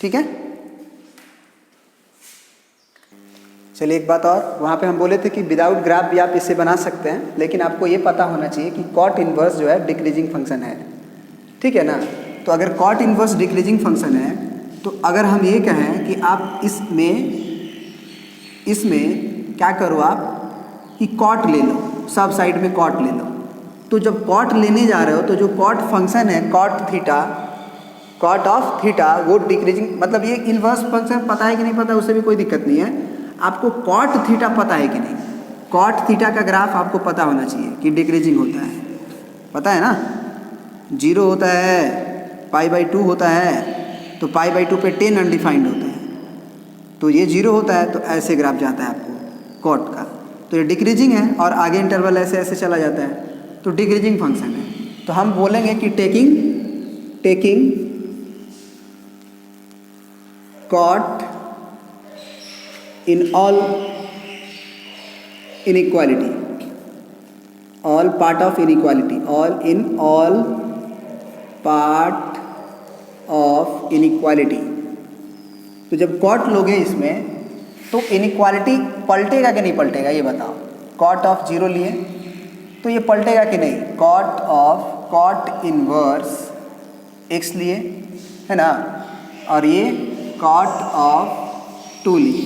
ठीक है। चलिए एक बात और, वहाँ पे हम बोले थे कि विदाउट ग्राफ भी आप इसे बना सकते हैं, लेकिन आपको ये पता होना चाहिए कि कॉट इन्वर्स जो है डिक्रीजिंग फंक्शन है, ठीक है ना। तो अगर कॉट इन्वर्स डिक्रीजिंग फंक्शन है तो अगर हम ये कहें कि आप इसमें क्या करो आप कि कॉट ले लो, सब साइड में कॉट ले लो, तो जब कॉट लेने जा रहे हो तो जो कॉट फंक्शन है cot theta, cot of theta, वो डिक्रीजिंग, मतलब ये इन्वर्स फंक्शन पता है कि नहीं पता, उससे भी कोई दिक्कत नहीं है। आपको कॉट थीटा पता है कि नहीं, कॉट थीटा का ग्राफ आपको पता होना चाहिए कि डिक्रीजिंग होता है, पता है ना। 0 होता है, π/2 होता है, तो π/2 पे 10 अनडिफाइंड होता है, तो ये 0 होता है, तो ऐसे ग्राफ जाता है आपको कॉट का, तो ये डिक्रीजिंग है, और आगे इंटरवल ऐसे ऐसे चला जाता है, तो डिक्रीजिंग फंक्शन है। तो हम बोलेंगे कि taking cot in all inequality, all part of inequality, all part of inequality। तो जब कॉट लोगे इसमें तो इनइक्वालिटी पलटेगा कि नहीं पलटेगा, ये बताओ। कॉट ऑफ 0 लिए तो ये पलटेगा कि नहीं, कॉट इनवर्स x लिए, है ना, और ये कॉट ऑफ 2 लिए,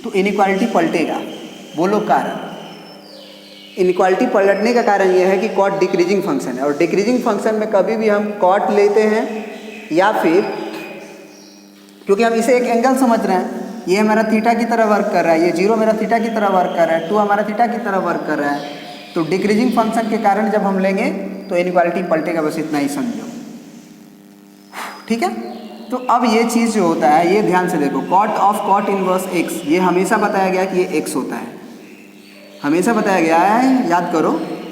तो इनइक्वालिटी पलटेगा। बोलो कारण। इनइक्वालिटी पलटने का कारण यह है कि कॉट डिक्रीजिंग फंक्शन है, और डिक्रीजिंग फंक्शन में कभी भी हम कॉट लेते हैं या फिर, क्योंकि हम इसे एक एंगल समझ रहे हैं, ये हमारा थीटा की तरह वर्क कर रहा है, ये 0 मेरा थीटा की तरह वर्क कर रहा है, 2 हमारा थीटा की तरह वर्क कर रहा है, तो डिक्रीजिंग फंक्शन के कारण जब हम लेंगे तो इनइक्वालिटी पलटेगा, बस इतना ही समझो, ठीक है। तो अब ये चीज़ जो होता है, ये ध्यान से देखो, cot of cot inverse x, ये हमेशा बताया गया कि ये x होता है, हमेशा बताया गया है, याद करो,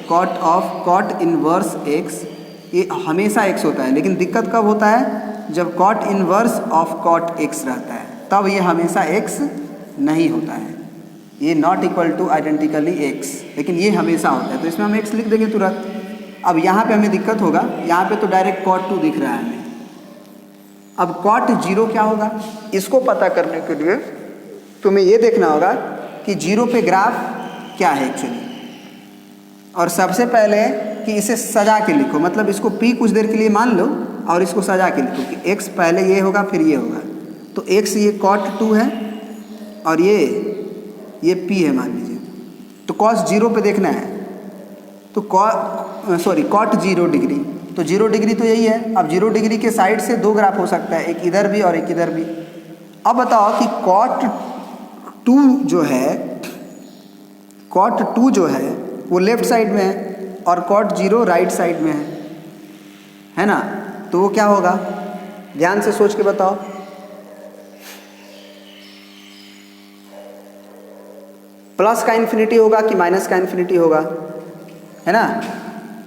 cot of cot inverse x ये हमेशा x होता है, लेकिन दिक्कत कब होता है, जब cot inverse of cot x रहता है, तब ये हमेशा x नहीं होता है, ये not equal to identically x, लेकिन ये हमेशा होता है, तो इसमें हम x लिख देंगे तुरंत। अब यहाँ पे हमें दिक्कत होगा, यहाँ पे तो डायरेक्ट कॉट 2 दिख रहा है हमें, अब कॉट 0 क्या होगा, इसको पता करने के लिए तुम्हें ये देखना होगा कि 0 पे ग्राफ क्या है एक्चुअली, और सबसे पहले कि इसे सजा के लिखो, मतलब इसको p कुछ देर के लिए मान लो और इसको सजा के लिखो कि x पहले ये होगा फिर ये होगा, तो x ये कॉट 2 है और ये p है मान लीजिए, तो cos 0 पे देखना है, तो कॉट 0 डिग्री, तो 0 डिग्री तो यही है। अब 0 डिग्री के साइड से 2 ग्राफ हो सकता है, एक इधर भी और एक इधर भी। अब बताओ कि कॉट 2 जो है वो लेफ्ट साइड में है और कॉट 0 राइट साइड में है ना, तो वो क्या होगा, ध्यान से सोच के बताओ। प्लस का इन्फिनिटी होगा कि माइनस का इन्फिनिटी होगा, है ना।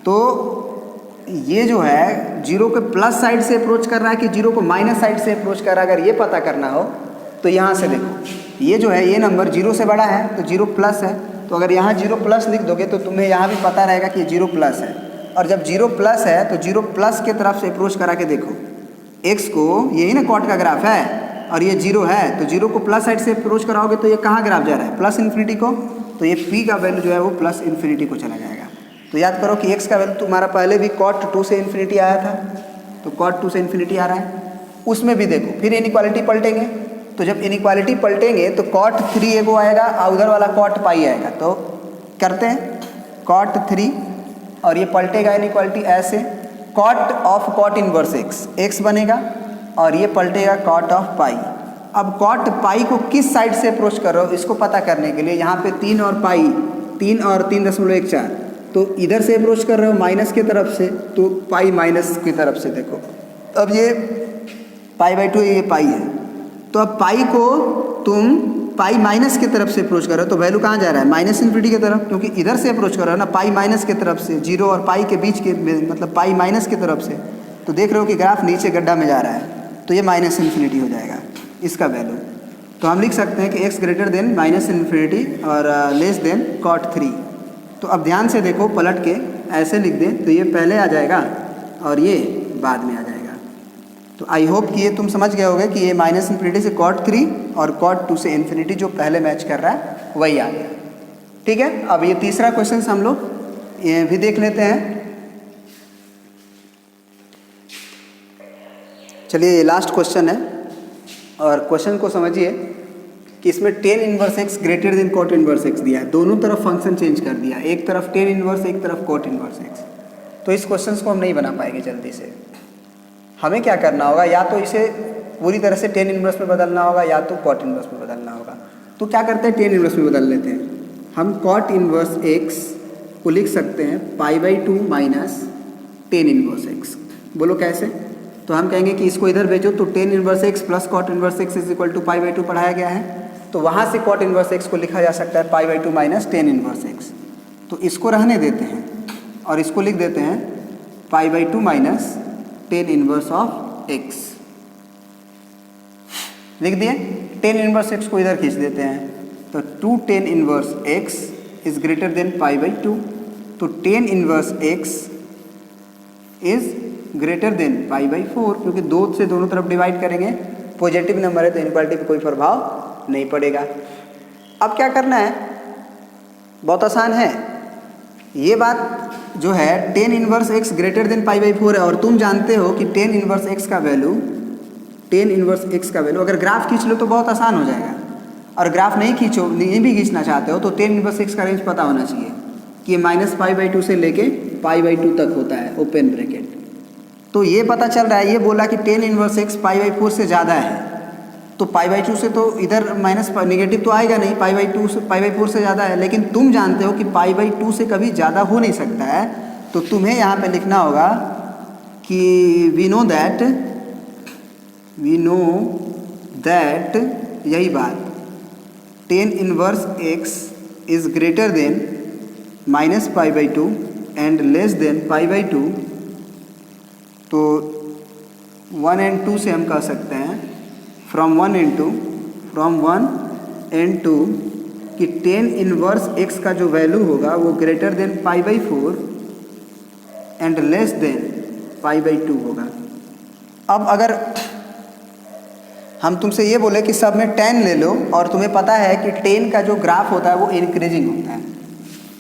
तो ये जो है 0 के प्लस साइड से अप्रोच कर रहा है कि 0 को माइनस साइड से अप्रोच कर रहा है, अगर ये पता करना हो तो यहाँ से देखो, ये जो है ये नंबर 0 से बड़ा है तो 0 प्लस है, तो अगर यहाँ 0 प्लस लिख दोगे तो तुम्हें यहाँ भी पता रहेगा कि 0 प्लस है, और जब 0 प्लस है तो 0 प्लस के तरफ से अप्रोच करा के देखो, x को, यही ना कॉट का ग्राफ है और ये 0 है, तो 0 को प्लस साइड से अप्रोच कराओगे तो ये कहाँ ग्राफ जा रहा है, प्लस इन्फिनिटी को, तो ये p का वैल्यू जो है वो प्लस इन्फिनिटी को चला जाएगा। तो याद करो कि x का वैल्यू तुम्हारा पहले भी कॉट 2 से इन्फिनिटी आया था, तो कॉट 2 से इन्फिनिटी आ रहा है, उसमें भी देखो फिर इनइक्वालिटी पलटेंगे, तो जब इनइक्वालिटी पलटेंगे तो कॉट 3 एगो आएगा और उधर वाला कॉट पाई आएगा, तो करते हैं कॉट 3 और ये पलटेगा इनइक्वालिटी ऐसे, cot of cot inverse x बनेगा और ये पलटेगा कॉट ऑफ पाई। अब कॉट पाई को किस साइड से अप्रोच कर रहे हो इसको पता करने के लिए यहाँ पे 3 और पाई, 3 और 3.14, तो इधर से अप्रोच कर रहे हो माइनस की तरफ से, तो पाई माइनस की तरफ से देखो, अब ये π/2 ये पाई है, तो अब पाई को तुम पाई माइनस की तरफ से अप्रोच कर रहे हो, तो वैल्यू कहाँ जा रहा है, माइनस इन्फिनिटी की तरफ, क्योंकि इधर से अप्रोच कर रहे हो ना, पाई माइनस की तरफ से, 0 और पाई के बीच के, मतलब पाई माइनस की तरफ से, तो देख रहे हो कि ग्राफ नीचे गड्ढा में जा रहा है, तो ये माइनस इन्फिनिटी हो जाएगा इसका वैल्यू। तो हम लिख सकते हैं कि x greater then minus infinity और लेस देन कॉट 3। तो अब ध्यान से देखो, पलट के ऐसे लिख दें तो ये पहले आ जाएगा और ये बाद में आ जाएगा, तो आई होप कि ये तुम समझ गए होगे कि ये माइनस इन्फिनिटी से cot 3 और cot 2 से इन्फिनिटी जो पहले मैच कर रहा है वही आ गया। ठीक है, अब ये तीसरा क्वेश्चन हम लोग ये भी देख लेते हैं। चलिए ये लास्ट क्वेश्चन है और क्वेश्चन को समझिए कि इसमें tan inverse x greater then cot inverse x दिया है। दोनों तरफ फंक्शन चेंज कर दिया, एक तरफ tan इनवर्स एक तरफ cot इनवर्स x। तो इस क्वेश्चन को हम नहीं बना पाएंगे जल्दी से। हमें क्या करना होगा, या तो इसे पूरी तरह से tan इनवर्स में बदलना होगा या तो cot इनवर्स में बदलना होगा। तो क्या करते हैं, tan इनवर्स में बदल लेते हैं। हम cot इनवर्स x को लिख सकते हैं π/2 माइनस tan इनवर्स x। बोलो कैसे? तो हम कहेंगे कि इसको इधर भेजो तो tan inverse x plus cot inverse x is equal to π/2 पढ़ाया गया है। तो वहाँ से cot इनवर्स x को लिखा जा सकता है π/2 माइनस tan इनवर्स x। तो इसको रहने देते हैं और इसको लिख देते हैं π/2 minus tan inverse of x। लिख दिए। tan इनवर्स x को इधर खींच देते हैं तो 2 tan inverse x is greater than π/2। तो tan inverse x is greater than π/4, क्योंकि 2 से दोनों तरफ डिवाइड करेंगे, पॉजिटिव नंबर है तो इनक्वालिटी पे कोई प्रभाव नहीं पड़ेगा। अब क्या करना है, बहुत आसान है। ये बात जो है tan inverse x greater than π/4 है और तुम जानते हो कि tan इनवर्स x का वैल्यू अगर ग्राफ खींच लो तो बहुत आसान हो जाएगा। और ग्राफ नहीं भी खींचना चाहते हो तो tan इनवर्स x का रेंज पता होना चाहिए कि ये -π/2 से लेके π/2 तक होता है, ओपन ब्रैकेट। तो ये पता चल रहा है, ये बोला कि tan इनवर्स x π/4 से ज़्यादा है, तो π/2 से तो इधर माइनस नेगेटिव तो आएगा नहीं, π/4 से ज़्यादा है। लेकिन तुम जानते हो कि π/2 से कभी ज़्यादा हो नहीं सकता है, तो तुम्हें यहाँ पे लिखना होगा कि वी नो दैट यही बात tan inverse x is greater than -π/2 and less than π/2। तो 1 and 2 से हम कह सकते हैं फ्रॉम 1 and 2 कि tan इनवर्स x का जो वैल्यू होगा वो greater than π/4 and less than π/2 होगा। अब अगर हम तुमसे ये बोले कि सब में tan ले लो और तुम्हें पता है कि tan का जो ग्राफ होता है वो इंक्रीजिंग होता है,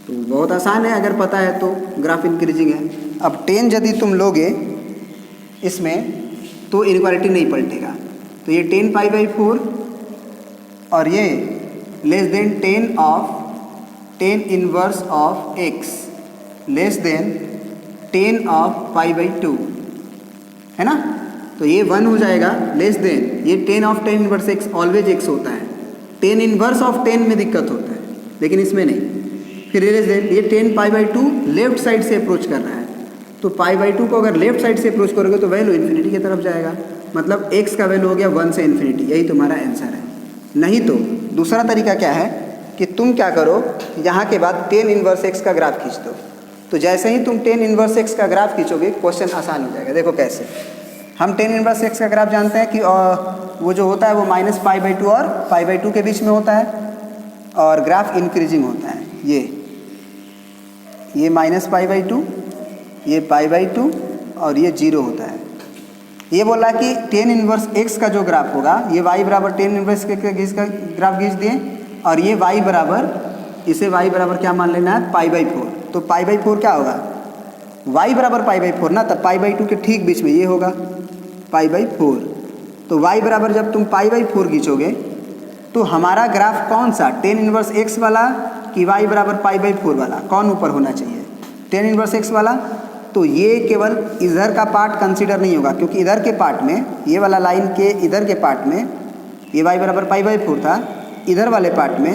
तो बहुत आसान है, अगर पता है तो ग्राफ इंक्रीजिंग है। अब tan यदि तुम लोगे इसमें तो इनक्वालिटी नहीं पलटेगा, तो ये tan π/4 और ये less than tan inverse of x less than tan of π/2 है ना। तो ये 1 हो जाएगा, लेस देन ये tan of tan inverse x always x होता है, tan इनवर्स ऑफ tan में दिक्कत होता है लेकिन इसमें नहीं। फिर लेस देन ये tan π/2 लेफ्ट साइड से अप्रोच कर रहा है, तो π/2 को अगर लेफ्ट साइड से अप्रोच करोगे तो वैल्यू इन्फिनिटी की तरफ जाएगा, मतलब x का वैल्यू हो गया 1 से इन्फिनिटी। यही तुम्हारा आंसर है। नहीं तो दूसरा तरीका क्या है कि तुम क्या करो, यहाँ के बाद tan इनवर्स x का ग्राफ खींच दो। तो जैसे ही तुम tan इनवर्स x का ग्राफ खींचोगे क्वेश्चन आसान हो जाएगा। देखो कैसे, हम tan इनवर्स x का ग्राफ जानते हैं कि वो जो होता है वो -π/2 और π/2 के बीच में होता है और ग्राफ इंक्रीजिंग होता है। ये -π/2, ये π/2 और ये 0 होता है। ये बोला कि tan इनवर्स x का जो ग्राफ होगा ये y बराबर tan इनवर्स x का ग्राफ खींच दिए और ये y बराबर, इसे y बराबर क्या मान लेना है, π/4। तो π/4 क्या होगा, y बराबर π/4 ना, तब π/2 के ठीक बीच में ये होगा π/4। तो y बराबर जब तुम π/4 खींचोगे तो हमारा ग्राफ कौन सा, tan इनवर्स x वाला कि y बराबर π/4 वाला, कौन ऊपर होना चाहिए, tan इनवर्स x वाला। तो ये केवल इधर का पार्ट कंसीडर नहीं होगा, क्योंकि इधर के पार्ट में, ये वाला लाइन के इधर के पार्ट में ये y बराबर π/4 था, इधर वाले पार्ट में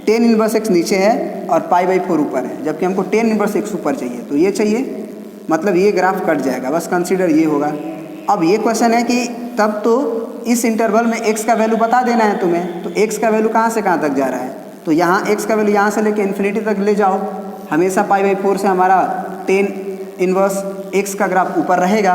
tan इनवर्स x नीचे है और π/4 ऊपर है, जबकि हमको tan इनवर्स x ऊपर चाहिए। तो ये चाहिए, मतलब ये ग्राफ कट जाएगा, बस कंसीडर ये होगा। अब ये क्वेश्चन है कि तब तो इस इंटरवल में x का वैल्यू बता देना है तुम्हें, तो x का वैल्यू कहाँ से कहाँ तक जा रहा है, तो यहाँ x का वैल्यू यहाँ से लेके इन्फिनिटी तक ले जाओ। हमेशा π/4 से हमारा tan इनवर्स x का ग्राफ ऊपर रहेगा,